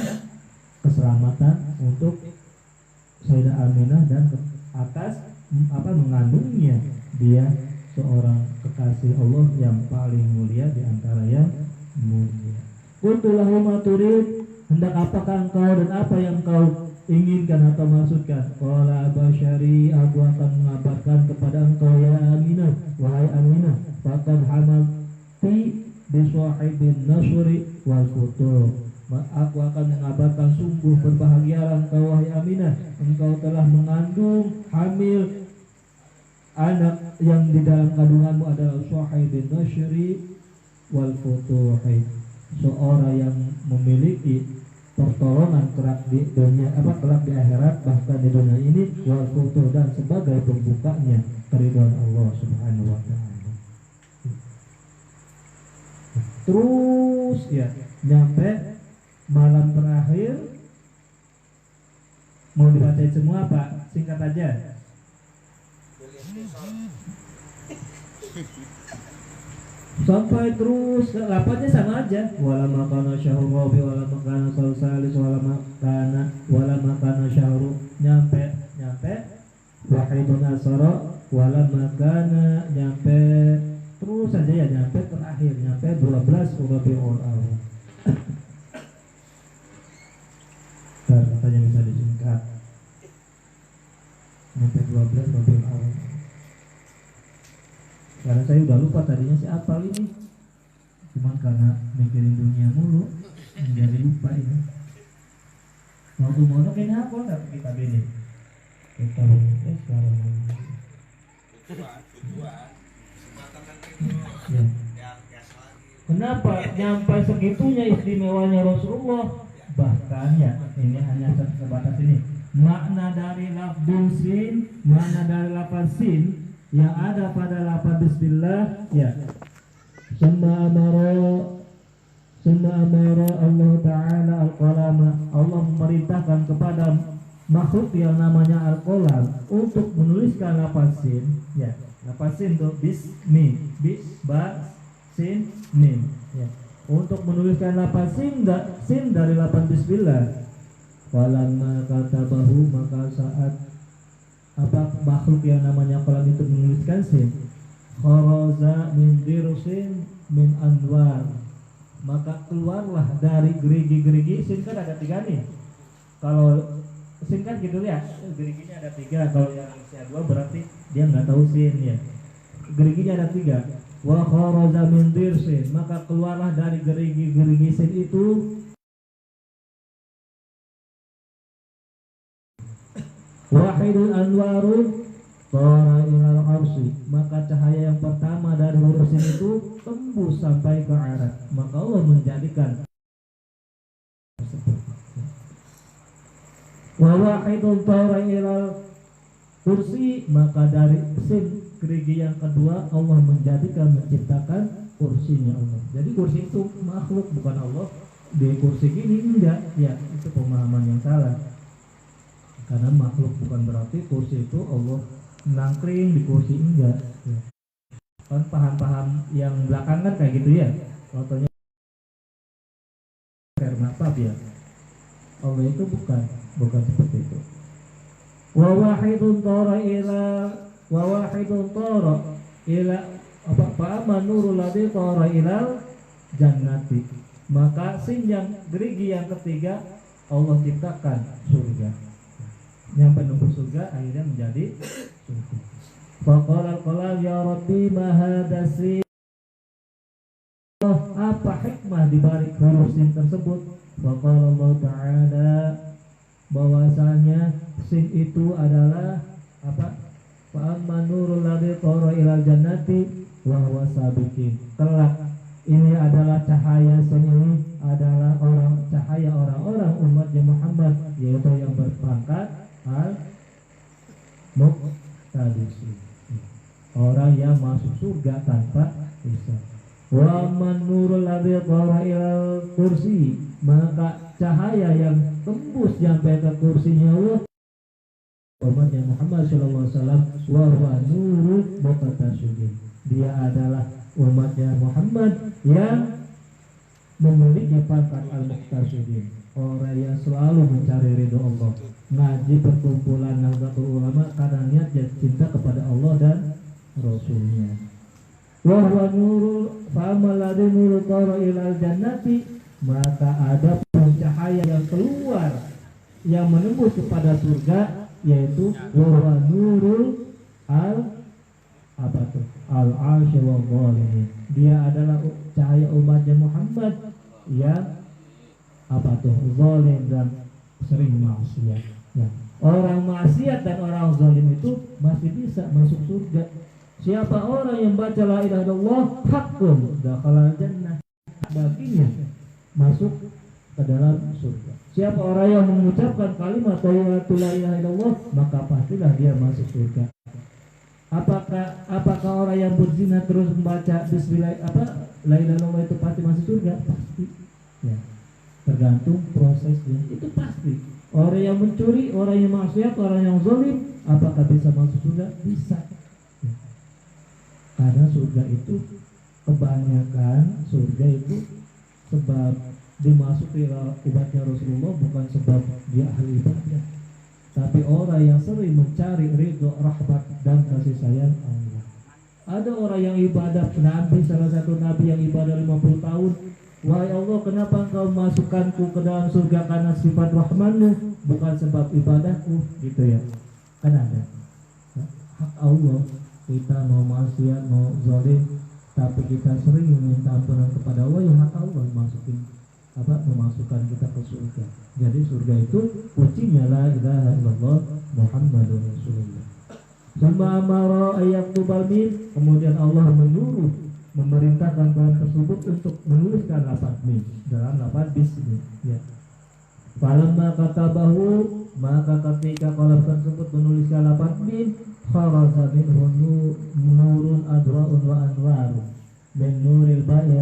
[SPEAKER 3] keselamatan untuk Sayyidah Aminah dan atas mengandungnya. Dia seorang kekasih Allah yang paling mulia di antara yang mulia. Qultu lahu ma turid, hendak apakah engkau dan apa yang kau inginkan atau maksudkan? Qala basyari, aku akan mengabarkan kepada engkau ya Aminah, wahai Aminah, faqad hamalti bi sahibin nasri wal futur. Aku akan mengabarkan, sungguh berbahagialah engkau wahai Aminah, engkau telah mengandung, hamil anak yang di dalam kandunganmu adalah sahibin nasri wal futuhi, seorang yang memiliki pertolongan kelak di dunia, kelak di akhirat, bahkan di dunia ini, wal futuh, dan sebagai pembukanya keridhaan Allah Subhanahu wa taala. Terus ya nyampe malam terakhir, mau dibacain semua Pak? Singkat aja. Sampai terus lapatnya sama aja. Wala makana syahrul Rabi, wala makana salis, wala makana syahrul, nyampe wahidun asara, wala makana, nyampe terus saja ya, nyampe terakhir, nyampe 12 Rabiul Awal. Katanya bisa disingkat, nyampe 12 Rabiul Awal. Karena saya udah lupa tadinya si apal ini, cuman karena mikirin dunia mulu jadi lupa ini. Waktu monok ini apa nggak kita ini? Kita sekarang ya. Kenapa nyampe segitunya istimewanya Rasulullah? Bahkan ya ini hanya sebatas ini. Makna dari lafzul sin, makna dari lafaz sin yang ada pada lafaz bismillah ya. Summa amara Allah Ta'ala al-qalama, Allah memerintahkan kepada makhluk yang namanya al-qalam untuk menuliskan lafaz sin ya. Lafaz sin itu bismi, ba sin mim ya. Untuk menuliskan lafaz sin dari lafaz bismillah. Walamma katabahu, maka saat makhluk yang namanya qalam itu menuliskan sin, kharaza min dirsin min anwar, maka keluarlah dari gerigi-gerigi. Sin kan ada 3 nih. Kalau sin kan gitu ya, geriginya ada 3. Kalau yang isi 2 berarti dia nggak tahu sin ya. Geriginya ada 3. Wa kharaza min dirsin, maka keluarlah dari gerigi-gerigi sin itu wahidul anwarun tara ilal arsi, maka cahaya yang pertama dari huruf sin itu tembus sampai ke arat, maka Allah menjadikan wa wahidul tara ilal kursi, maka dari sin gerigi yang kedua Allah menciptakan kursinya Allah. Jadi kursi itu makhluk, bukan Allah. Di kursi gini enggak ya, itu pemahaman yang salah. Karena makhluk bukan berarti kursi itu Allah nangkring di kursi, enggak ya. Kan paham-paham yang belakangan kayak gitu ya, contohnya karena apa ya, Allah itu bukan seperti itu. Wa wahidun tara ila fa amanurul ladzi tara ilal jannati, maka sin yang gerigi yang ketiga Allah ciptakan surga. Yang penuh surga akhirnya menjadi surga. Faqala al-qalam ya Rabbi ma hadha sin, apa hikmah di balik huruf sin tersebut? Faqala Allah Ta'ala, bahwasanya sin itu adalah apa? Fa amma nurul ladzi tara ilal jannati wa huwa sabiqin. Kelak ini adalah cahaya yaitu yang berpangkat al-muqtadisi, orang yang masuk surga tanpa hisab. Wa man nurul ladzi dhara ilal kursi, maka cahaya yang tembus sampai ke kursinya Allah umatnya Muhammad sallallahu alaihi wasallam, wa huwa nurul muqtasidin, dia adalah umatnya Muhammad yang memiliki pangkat al-muqtasidin, orang yang selalu mencari ridho Allah. Ngaji perkumpulan Nahdlatul Ulama karena niatnya cinta kepada Allah dan Rasulnya. Wa huwa nurul fa'amal ladzi nurul tara ilal jannati, maka ada cahaya yang keluar yang menembus kepada surga, yaitu wa huwa nurul al-'arsy wa dhalimin, dia adalah cahaya umatnya Muhammad yang zalim dan sering maksiat. Ya. Orang maksiat dan orang zalim itu masih bisa masuk surga. Siapa orang yang baca la ilaha illallah haqqun dakhala jannah, baginya masuk ke dalam surga. Siapa orang yang mengucapkan kalimat la ilaha illallah, maka pastilah dia masuk surga. Apakah orang yang berzina terus membaca bismillah la ilaha illallah itu pasti masuk surga? Pasti. Ya. Tergantung prosesnya, itu pasti. Orang yang mencuri, orang yang maksiat, orang yang zalim, apakah bisa masuk surga? Bisa. Ya. Karena surga itu, kebanyakan surga itu sebab dimasuki umatnya Rasulullah bukan sebab dia ahli ibadah, tapi orang yang sering mencari ridho, rahmat dan kasih sayang Allah. Ada orang yang ibadah, Nabi, salah satu Nabi yang ibadah 50 tahun, wahai Allah, kenapa engkau masukkanku ke dalam surga? Karena sifat rahmanmu, bukan sebab ibadahku, gitu ya. Kan ada hak Allah, kita mau maksiat, mau zalim, tapi kita sering meminta ampunan kepada Allah, yang hak Allah memasukkan kita ke surga. Jadi surga itu kuncinya la ilaha illallah Muhammadur Rasulullah. Summa amara ayaktubal min, kemudian Allah menyuruh, memerintahkan bahan tersebut untuk menuliskan lafaz min dalam lafaz bismi. Ya. Falamma katabahu, maka ketika qalam tersebut menuliskan lafaz min, kharaja minhu nurun adra'un wa anwarun min nuril ba'i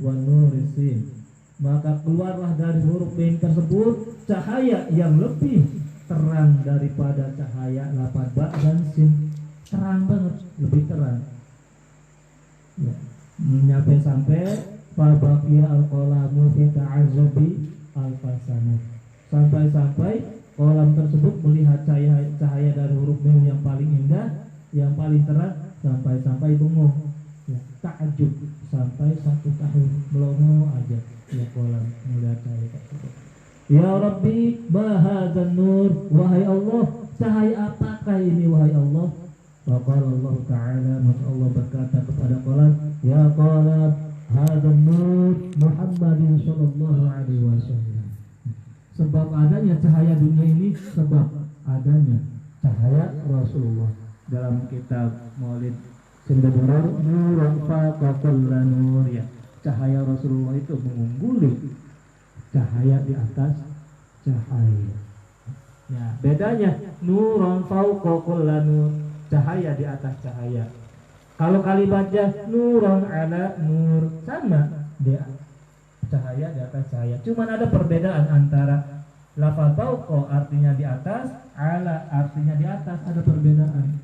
[SPEAKER 3] wa nuril sin, maka keluarlah dari huruf min tersebut cahaya yang lebih terang daripada cahaya lafaz ba dan sin. Terang banget, lebih terang. Ya. Sampai fabaqiya al-qalamu fi ta'azzubi al-fasanah, sampai kolam tersebut melihat cahaya dari huruf mim yang paling indah, yang paling terang, sampai bengong. Ya, ta'ajub, sampai 1 tahun melongo aja ya kolam melihat cahaya tersebut. Ya Rabbi, ma hadzal nur, wahai Allah, cahaya apakah ini wahai Allah? Wa qala Allah Ta'ala, maka Allah berkata kepada kolam, ya qalam, hadzal nur Muhammadin sallallahu alaihi wasallam. Sebab adanya cahaya dunia ini, sebab adanya cahaya Rasulullah. Dalam kitab Maulid Sindaburar, nurun faqa kulla nur, ya. Cahaya Rasulullah itu mengungguli cahaya di atas cahaya. Ya, bedanya nurun fauqa kulla nur, cahaya di atas cahaya. Kalau kalimatnya nurun ala nur, sama dia, cahaya di atas cahaya. Cuman ada perbedaan antara lafaz fauqa artinya di atas, ala artinya di atas, ada perbedaan.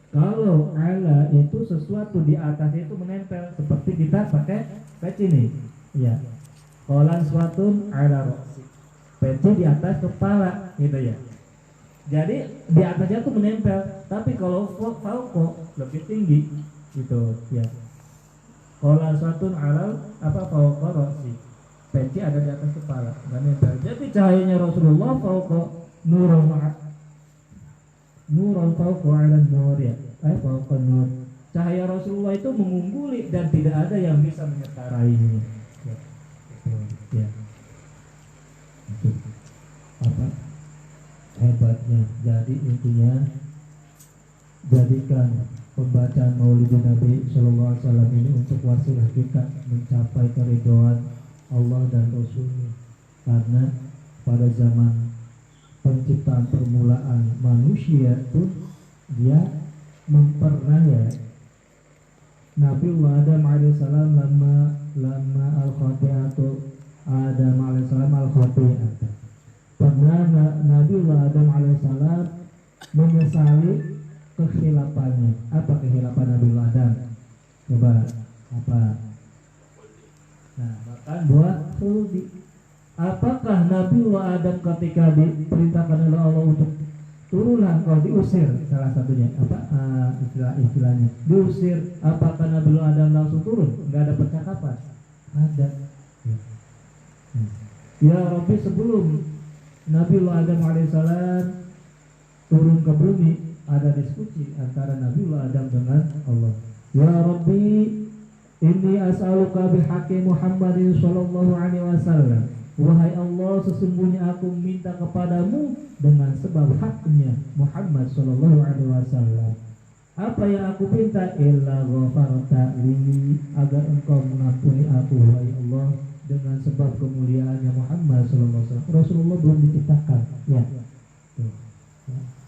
[SPEAKER 3] Kalau ala itu sesuatu di atas itu menempel, seperti kita pakai peci nih, ya. Qolan suatun ala roksi, peci di atas kepala, gitu ya. Jadi di atasnya tuh menempel. Tapi kalau fauqa lebih tinggi, gitu ya. Qolan suatun ala fauqa roksi, peci ada di atas kepala, nggak nempel. Jadi cahayanya Rasulullah fauqa nurun fauqa ala nur, ya. Fauqa nur, cahaya Rasulullah itu mengungguli dan tidak ada yang bisa menyetarainya. Ya. Itu apa hebatnya. Jadi intinya, jadikan pembacaan Maulid Nabi Sallallahu Alaihi Wasallam ini untuk wasilah kita mencapai keridhaan Allah dan Rasulnya. Karena pada zaman penciptaan permulaan manusia pun dia memperkaya Nabiullah Adam alaihissalam lama al-khati'atu Adam alaihissalam al-khati'atu. Pernah Nabiullah Adam alaihissalam menyesali kehilapannya. Apa kehilapan Nabiullah Adam? Coba apa? Nah, bahkan buat khuldi. Apakah Nabiullah Adam ketika diperintahkan oleh Allah untuk turunlah kau diusir, salah satunya apa istilahnya diusir, apakah Nabiullah Adam langsung turun? Enggak ada percakapan. Ada. Ya Rabbi, sebelum Nabiullah Adam alaihissalam turun ke bumi ada diskusi antara Nabiullah Adam dengan Allah. Ya Rabbi, inni as'aluka bihaqqi Muhammadin sallallahu alaihi wasallam. Wahai Allah, sesungguhnya aku minta kepadamu dengan sebab haknya Muhammad sallallahu alaihi wasallam. Apa yang aku minta? Illa ghafarta li, agar engkau mengampuni aku wahai Allah dengan sebab kemuliaannya Muhammad sallallahu alaihi wasallam. Rasulullah belum diciptakan, ya.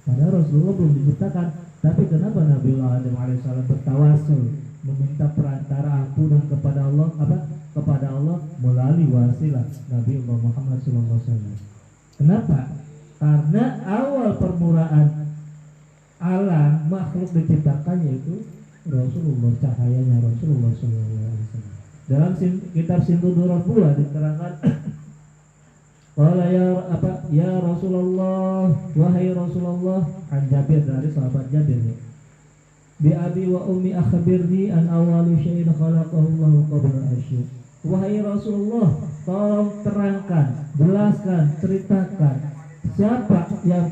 [SPEAKER 3] Padahal Rasulullah belum diciptakan, tapi kenapa Nabiullah Adam alaihissalam bertawasul meminta perantara ampunan kepada Allah kepada Allah melalui wasilah Nabi Muhammad SAW. Kenapa? Karena awal permulaan alam makhluk diciptakan yaitu Rasulullah, cahayanya Rasulullah SAW. Dalam kitab Sintuduran pula diterangkan ya Rasulullah, wahai Rasulullah, an Jabir, dari sahabat Jabir, bi abi wa ummi akhbirni an awwali syai'in khalaqahu Allah qabla asyir. Wahai Rasulullah, tolong terangkan, jelaskan, ceritakan siapa yang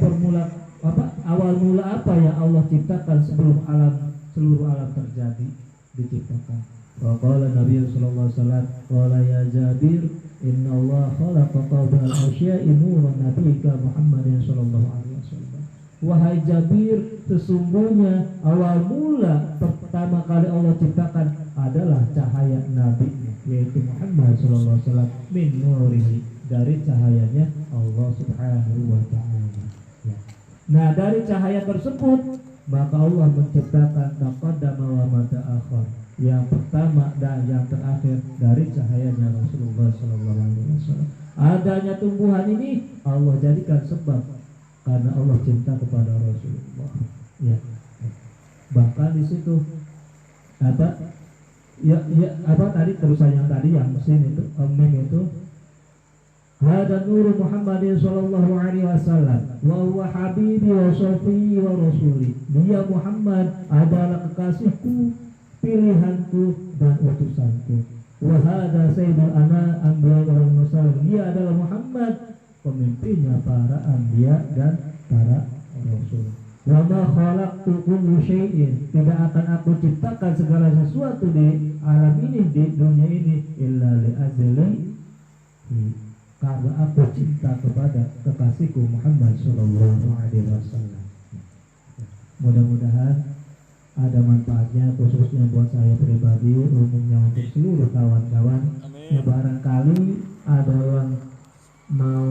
[SPEAKER 3] awal mula apa yang Allah ciptakan sebelum seluruh alam terjadi diciptakan. Wa qala Nabi sallallahu alaihi wasallam, qala ya Jabir, inna Allah khalaqa qabla al-asya'i nuran nabiyyika Muhammadin sallallahu alaihi wasallam. Wahai Jabir, sesungguhnya awal mula pertama kali Allah ciptakan adalah cahaya Nabi yaitu Muhammad sallallahu alaihi wasallam, min nurihi, dari cahayanya Allah Subhanahu wa taala. Ya. Nah, dari cahaya tersebut maka Allah menciptakan taqaddama wa ma ta'akhir, yang pertama dan yang terakhir dari cahayanya Rasulullah sallallahu alaihi wasallam. Adanya tumbuhan ini Allah jadikan sebab karena Allah cinta kepada Rasulullah. Ya. Bahkan di situ tadi terusan yang tadi yang mesin itu itu hada nuru Muhammadin sallallahu alaihi wasallam wa huwa habibi wa shafi'i wa rasuli. Dia Muhammad adalah kekasihku, pilihanku dan utusanku. Wa hada sayyidul anbiya wal mursalin. Dia adalah Muhammad, pemimpinnya para anbiya dan para rasul. Wa ma khalaqtu kulli syai'in, tidak akan aku ciptakan segala sesuatu di alam ini, di dunia ini, illa li ajli, karena aku cinta kepada kekasihku Muhammad sallallahu alaihi wasallam. Mudah-mudahan ada manfaatnya khususnya buat saya pribadi, umumnya untuk seluruh kawan-kawan. Ya, barangkali ada yang mau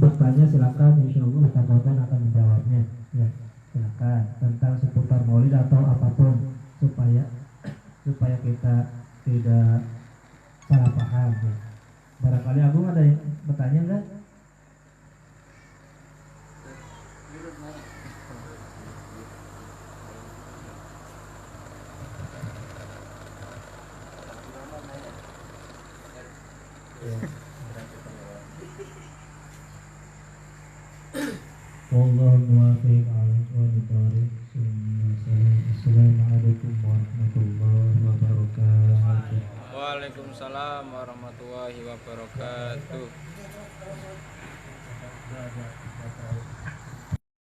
[SPEAKER 3] bertanya silakan, insyaallah Ustaz Fauzan akan menjawabnya. Ya, silakan tentang seputar maulid atau apapun supaya kita tidak salah paham. Ya. Barangkali Agung ada yang bertanya enggak? Wallahu muwaffiq ala aqwamit thoriq. Assalamualaikum warahmatullahi wabarakatuh.
[SPEAKER 1] Waalaikumsalam warahmatullahi wabarakatuh.